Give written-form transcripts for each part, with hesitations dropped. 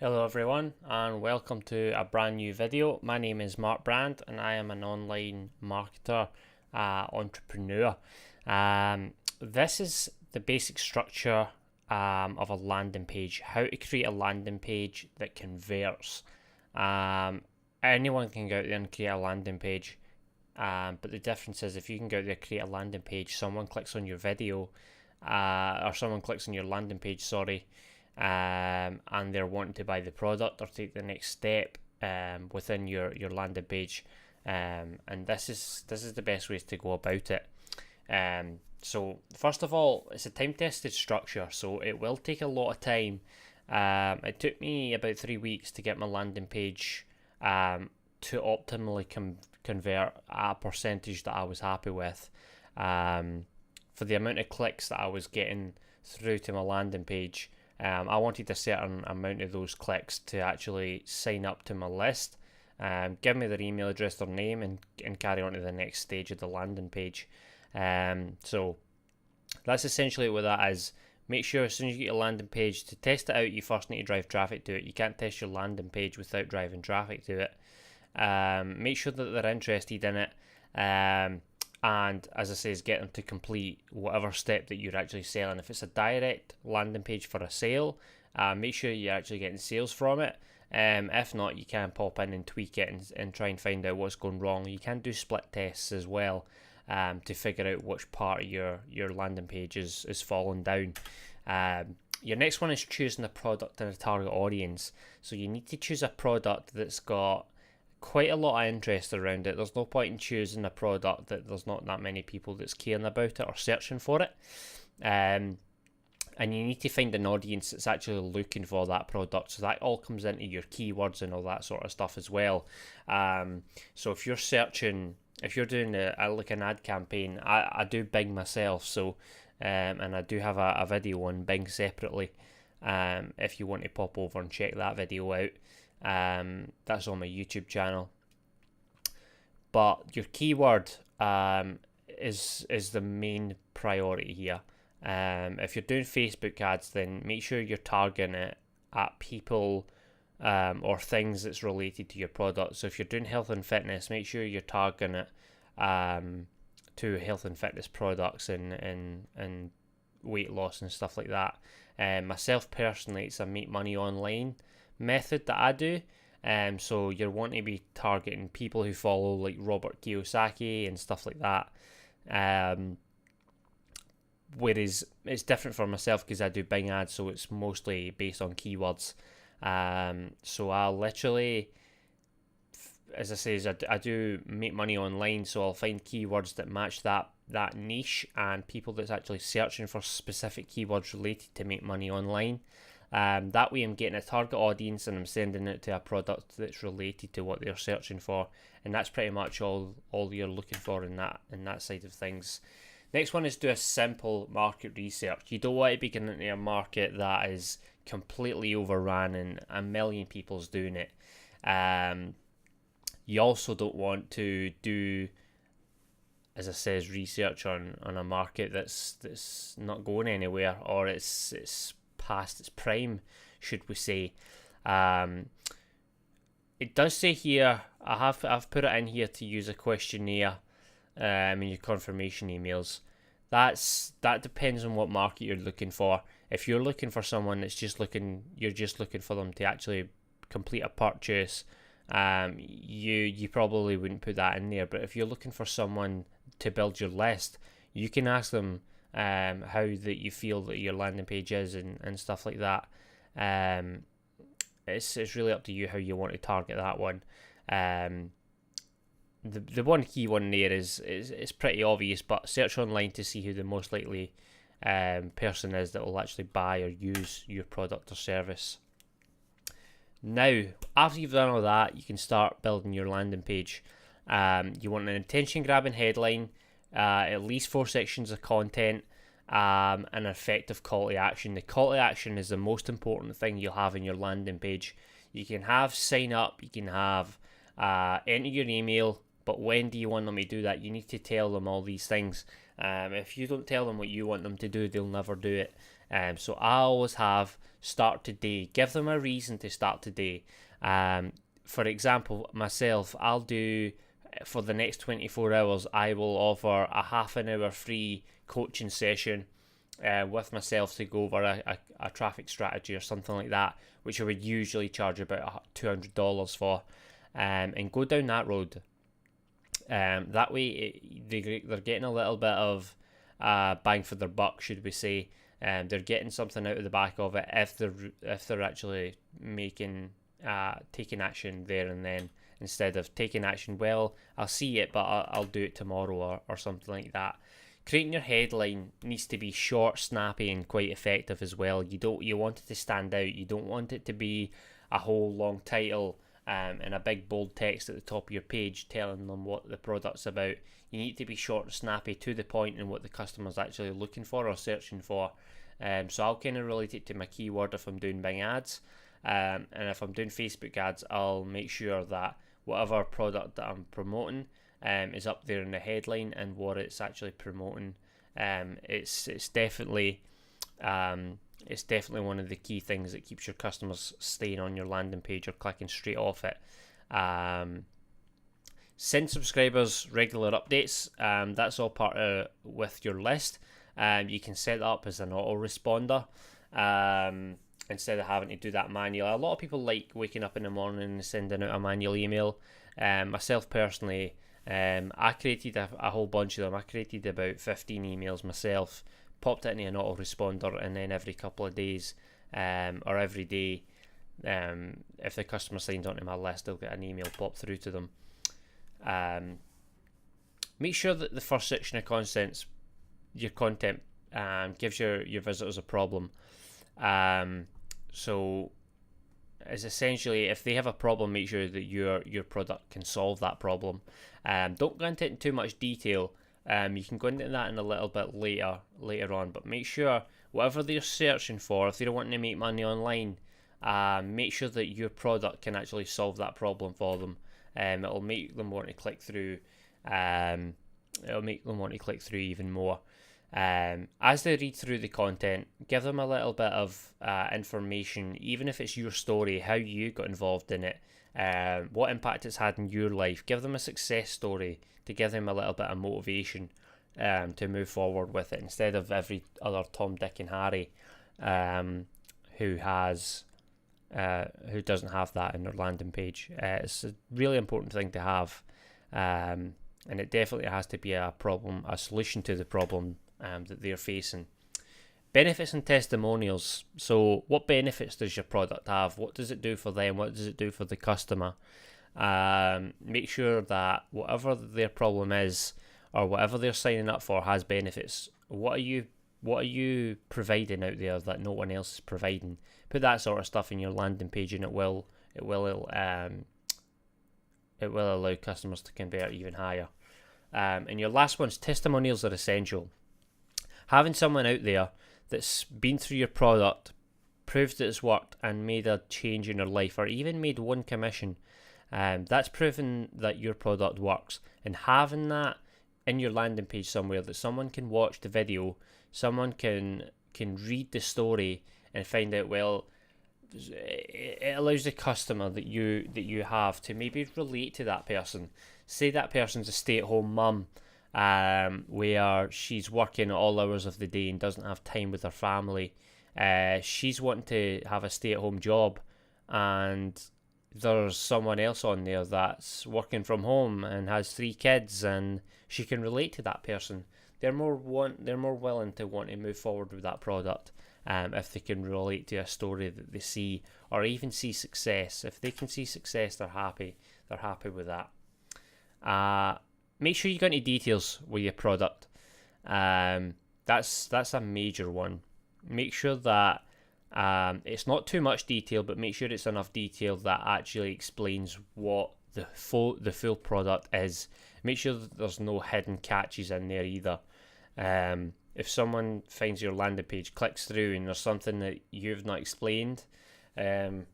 Hello everyone and welcome to a brand new video. My name is Mark Brand and I am an online marketer, entrepreneur. This is the basic structure of a landing page, how to create a landing page that converts. Anyone can go out there and create a landing page, but the difference is if you can go out there and create a landing page, someone clicks on your video or someone clicks on your landing page, sorry, and they're wanting to buy the product or take the next step within your landing page, and this is the best ways to go about it. So first of all, it's a time tested structure, so it will take a lot of time. It took me about 3 weeks to get my landing page to optimally convert a percentage that I was happy with, for the amount of clicks that I was getting through to my landing page. I wanted a certain amount of those clicks to actually sign up to my list, give me their email address, their name, and carry on to the next stage of the landing page. So that's essentially what that is. Make sure as soon as you get your landing page, to test it out, you first need to drive traffic to it. You can't test your landing page without driving traffic to it. Make sure that they're interested in it. And as I say, get them to complete whatever step that you're actually selling. If it's a direct landing page for a sale, make sure you're actually getting sales from it. If not, you can pop in and tweak it and try and find out what's going wrong. You can do split tests as well, to figure out which part of your landing page is falling down. Your next one is choosing a product and a target audience. So you need to choose a product that's got quite a lot of interest around it. There's no point in choosing a product that there's not that many people that's caring about it or searching for it. And you need to find an audience that's actually looking for that product. So that all comes into your keywords and all that sort of stuff as well. So if you're searching, if you're doing like an ad campaign, I do Bing myself. So and I do have a video on Bing separately. If you want to pop over and check that video out. That's on my YouTube channel. But your keyword is the main priority here. If you're doing Facebook ads, then make sure you're targeting it at people or things that's related to your product. So if you're doing health and fitness, make sure you're targeting it to health and fitness products and weight loss and stuff like that. Myself personally, it's a make money online method that I do. So you're wanting to be targeting people who follow like Robert Kiyosaki and stuff like that. Whereas it's different for myself because I do Bing ads, so it's mostly based on keywords. So I'll literally, as I say, I do make money online, so I'll find keywords that match that niche and people that's actually searching for specific keywords related to make money online. That way I'm getting a target audience and I'm sending it to a product that's related to what they're searching for, and that's pretty much all you're looking for in that side of things. Next one is do a simple market research. You don't want to be getting into a market that is completely overrun and a million people's doing it. You also don't want to do, as I says, research on a market that's not going anywhere, or it's past its prime, should we say. It does say here, I've put it in here to use a questionnaire in your confirmation emails. That depends on what market you're looking for. If you're looking for someone that's you're just looking for them to actually complete a purchase, you probably wouldn't put that in there. But if you're looking for someone to build your list, you can ask them how that you feel that your landing page is and stuff like that. It's really up to you how you want to target that one. The one key one there is pretty obvious, but search online to see who the most likely person is that will actually buy or use your product or service. Now, after you've done all that, you can start building your landing page. You want an attention-grabbing headline, at least 4 sections of content, an effective call to action. The call to action is the most important thing you'll have in your landing page. You can have sign up, you can have enter your email, but when do you want them to do that? You need to tell them all these things. If you don't tell them what you want them to do, they'll never do it. So I always have start today. Give them a reason to start today. For example, myself, I'll do, for the next 24 hours, I will offer a half an hour free coaching session with myself to go over a traffic strategy or something like that, which I would usually charge about $200 for, and go down that road. That way they're getting a little bit of bang for their buck, should we say. They're getting something out of the back of it if they're actually taking action there and then, instead of taking action, well, I'll see it, but I'll do it tomorrow or something like that. Creating your headline needs to be short, snappy, and quite effective as well. You want it to stand out. You don't want it to be a whole long title and a big bold text at the top of your page telling them what the product's about. You need to be short, snappy, to the point, and what the customer's actually looking for or searching for. So I'll kind of relate it to my keyword if I'm doing Bing ads. And if I'm doing Facebook ads, I'll make sure that whatever product that I'm promoting is up there in the headline and what it's actually promoting. It's definitely one of the key things that keeps your customers staying on your landing page or clicking straight off it. Send subscribers regular updates. That's all part of with your list. You can set it up as an autoresponder instead of having to do that manually. A lot of people like waking up in the morning and sending out a manual email. Myself personally, I created a whole bunch of them. I created about 15 emails myself, popped it into an autoresponder, and then every couple of days or every day, if the customer signs onto my list, they'll get an email pop through to them. Make sure that the first section of your content gives your visitors a problem. So it's essentially, if they have a problem, make sure that your product can solve that problem. Don't go into it in too much detail. You can go into that in a little bit later on, but make sure whatever they're searching for, if they're wanting to make money online, make sure that your product can actually solve that problem for them. It'll make them want to click through. It'll make them want to click through even more. As they read through the content, give them a little bit of information, even if it's your story, how you got involved in it, what impact it's had in your life. Give them a success story to give them a little bit of motivation to move forward with it, instead of every other Tom, Dick and Harry who doesn't have that in their landing page. It's a really important thing to have, and it definitely has to be a solution to the problem that they're facing. Benefits and testimonials. So what benefits does your product have? What does it do for them? What does it do for the customer? Make sure that whatever their problem is or whatever they're signing up for has benefits. What are you providing out there that no one else is providing? Put that sort of stuff in your landing page, and it will allow customers to convert even higher. And your last one's testimonials are essential. Having someone out there that's been through your product, proved that it's worked, and made a change in their life, or even made one commission, that's proven that your product works. And having that in your landing page somewhere that someone can watch the video, someone can read the story and find out, well, it allows the customer that you have to maybe relate to that person. Say that person's a stay-at-home mum, where she's working all hours of the day and doesn't have time with her family. She's wanting to have a stay-at-home job, and there's someone else on there that's working from home and has 3 kids, and she can relate to that person. They're more willing to want to move forward with that product if they can relate to a story that they see, or even see success. If they can see success, they're happy. They're happy with that. Make sure you go into details with your product. That's a major one. Make sure that it's not too much detail, but make sure it's enough detail that actually explains what the full product is. Make sure that there's no hidden catches in there either. If someone finds your landing page, clicks through, and there's something that you've not explained, when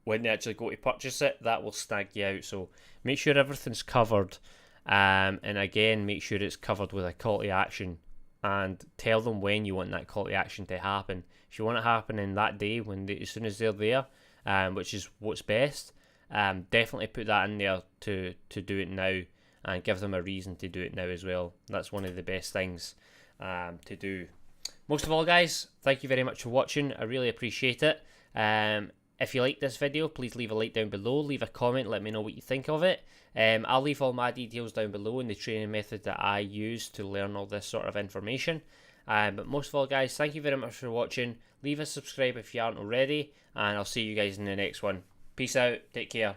they actually go to purchase it, that will snag you out. So make sure everything's covered, and again, make sure it's covered with a call to action. and tell them when you want that call to action to happen. If you want it happening that day, as soon as they're there, which is what's best, definitely put that in there to do it now, and give them a reason to do it now as well. That's one of the best things to do. Most of all, guys, thank you very much for watching. I really appreciate it. If you like this video, please leave a like down below. Leave a comment, let me know what you think of it. I'll leave all my details down below and the training method that I use to learn all this sort of information. But most of all, guys, thank you very much for watching. Leave a subscribe if you aren't already, and I'll see you guys in the next one. Peace out. Take care.